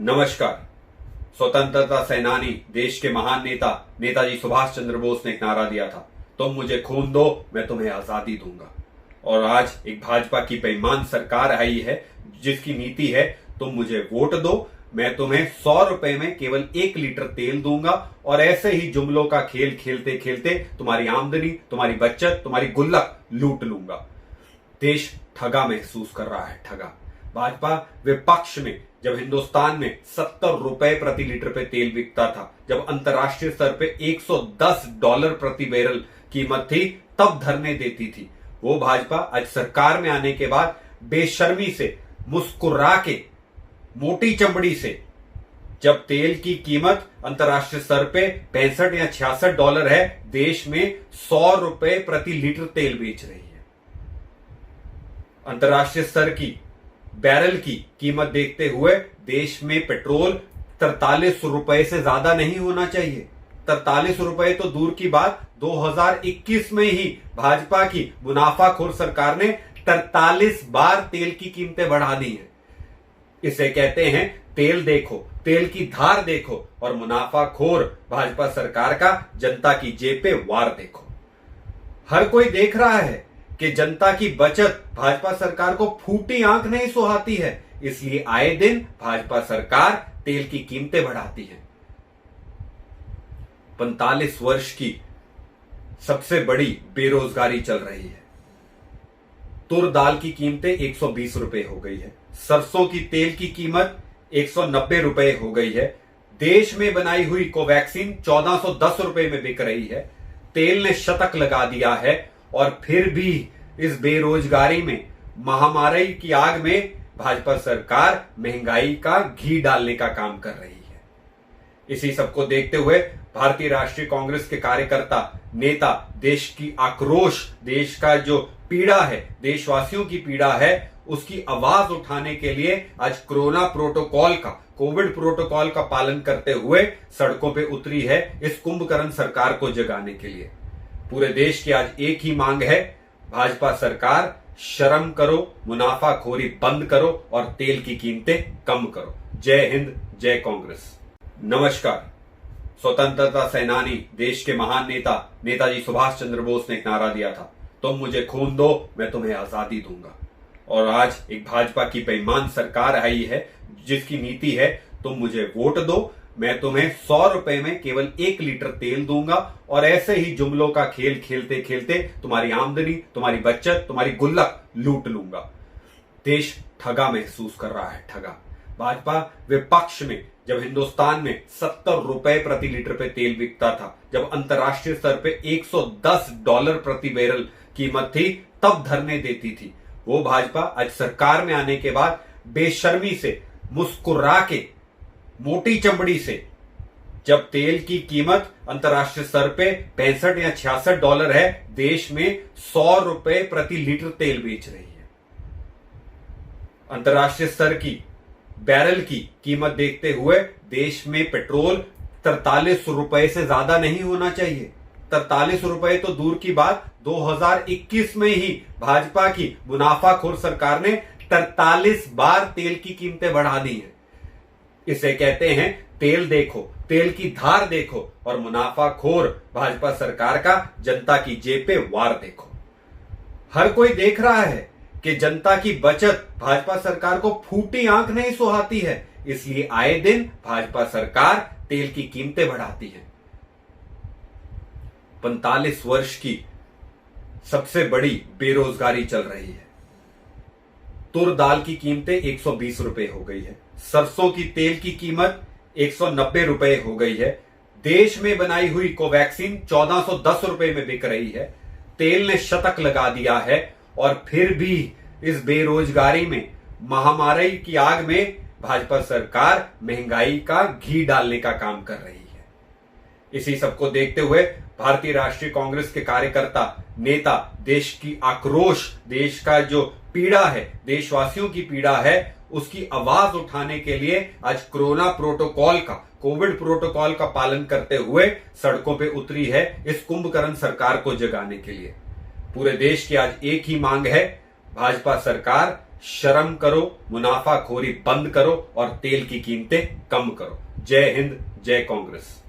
नमस्कार। स्वतंत्रता सेनानी, देश के महान नेता नेताजी सुभाष चंद्र बोस ने एक नारा दिया था, तुम मुझे खून दो, मैं तुम्हें आजादी दूंगा। और आज एक भाजपा की बेईमान सरकार आई है जिसकी नीति है, तुम मुझे वोट दो, मैं तुम्हें 100 रुपए में केवल 1 लीटर तेल दूंगा। और ऐसे ही जुमलों का खेल खेलते खेलते तुम्हारी आमदनी, तुम्हारी बचत, तुम्हारी गुल्लक लूट लूंगा। देश ठगा महसूस कर रहा है, ठगा। भाजपा विपक्ष में जब हिंदुस्तान में 70 रुपए प्रति लीटर पे तेल बिकता था, जब अंतर्राष्ट्रीय स्तर पे $110 प्रति बैरल कीमत थी, तब धरने देती थी। वो भाजपा आज सरकार में आने के बाद बेशर्मी से, मुस्कुरा के, मोटी चमड़ी से, जब तेल की कीमत अंतर्राष्ट्रीय स्तर पे $65 या $66 है, देश में 100 रुपए प्रति लीटर तेल बेच रही है। अंतर्राष्ट्रीय स्तर की बैरल की कीमत देखते हुए देश में पेट्रोल 43 रुपए से ज्यादा नहीं होना चाहिए। 43 रुपए तो दूर की बात, 2021 में ही भाजपा की मुनाफाखोर सरकार ने 43 बार तेल की कीमतें बढ़ा दी हैं। इसे कहते हैं तेल देखो, तेल की धार देखो, और मुनाफाखोर भाजपा सरकार का जनता की जेब पे वार देखो। हर कोई देख रहा है कि जनता की बचत भाजपा सरकार को फूटी आंख नहीं सुहाती है, इसलिए आए दिन भाजपा सरकार तेल की कीमतें बढ़ाती है। 45 वर्ष की सबसे बड़ी बेरोजगारी चल रही है। तुर दाल की कीमतें 120 रुपए हो गई है। सरसों की तेल की कीमत 190 रुपए हो गई है। देश में बनाई हुई कोवैक्सीन 1410 रुपए में बिक रही है। तेल ने शतक लगा दिया है, और फिर भी इस बेरोजगारी में, महामारी की आग में भाजपा सरकार महंगाई का घी डालने का काम कर रही है। इसी सबको देखते हुए भारतीय राष्ट्रीय कांग्रेस के कार्यकर्ता, नेता देश की आक्रोश, देश का जो पीड़ा है, देशवासियों की पीड़ा है, उसकी आवाज उठाने के लिए आज कोविड प्रोटोकॉल का पालन करते हुए सड़कों पे उतरी है, इस कुंभकर्ण सरकार को जगाने के लिए। पूरे देश की आज एक ही मांग है, भाजपा सरकार शर्म करो, मुनाफाखोरी बंद करो और तेल की कीमतें कम करो। जय हिंद, जय कांग्रेस। नमस्कार। स्वतंत्रता सेनानी, देश के महान नेता नेताजी सुभाष चंद्र बोस ने एक नारा दिया था, तुम मुझे खून दो, मैं तुम्हें आजादी दूंगा। और आज एक भाजपा की बेईमान सरकार आई है जिसकी नीति है, तुम मुझे वोट दो, मैं तुम्हें 100 रुपए में केवल 1 लीटर तेल दूंगा। और ऐसे ही जुमलों का खेल खेलते खेलते तुम्हारी आमदनी, तुम्हारी बचत, तुम्हारी गुल्लक लूट लूंगा। देश ठगा महसूस कर रहा है, ठगा। भाजपा विपक्ष में जब हिंदुस्तान में 70 रुपए प्रति लीटर पे तेल बिकता था, जब अंतर्राष्ट्रीय स्तर पे $110 प्रति बैरल कीमत थी, तब धरने देती थी। वो भाजपा आज सरकार में आने के बाद बेशर्मी से, मुस्कुरा के, मोटी चमड़ी से, जब तेल की कीमत अंतर्राष्ट्रीय स्तर पे $65 या $66 है, देश में 100 रुपए प्रति लीटर तेल बेच रही है। अंतर्राष्ट्रीय स्तर की बैरल की कीमत देखते हुए देश में पेट्रोल 43 रुपए से ज्यादा नहीं होना चाहिए। 43 रुपए तो दूर की बात, 2021 में ही भाजपा की मुनाफाखोर सरकार ने 43 बार तेल की कीमतें बढ़ा दी हैं। इसे कहते हैं तेल देखो, तेल की धार देखो, और मुनाफाखोर भाजपा सरकार का जनता की जेब पे वार देखो। हर कोई देख रहा है कि जनता की बचत भाजपा सरकार को फूटी आंख नहीं सुहाती है, इसलिए आए दिन भाजपा सरकार तेल की कीमतें बढ़ाती है। 45 वर्ष की सबसे बड़ी बेरोजगारी चल रही है। तुर दाल की कीमतें 120 रुपए हो गई है। सरसों की तेल की कीमत 190 रुपए हो गई है। देश में बनाई हुई कोवैक्सीन 1410 रुपए में बिक रही है। तेल ने शतक लगा दिया है, और फिर भी इस बेरोजगारी में, महामारी की आग में भाजपा सरकार महंगाई का घी डालने का काम कर रही है। इसी सबको देखते हुए भारतीय राष्ट्रीय कांग्रेस के कार्यकर्ता, नेता देश की आक्रोश, देश का जो पीड़ा है, देशवासियों की पीड़ा है, उसकी आवाज उठाने के लिए आज कोविड प्रोटोकॉल का पालन करते हुए सड़कों पे उतरी है, इस कुंभकर्ण सरकार को जगाने के लिए। पूरे देश की आज एक ही मांग है, भाजपा सरकार शर्म करो, मुनाफाखोरी बंद करो और तेल की कीमतें कम करो। जय हिंद, जय कांग्रेस।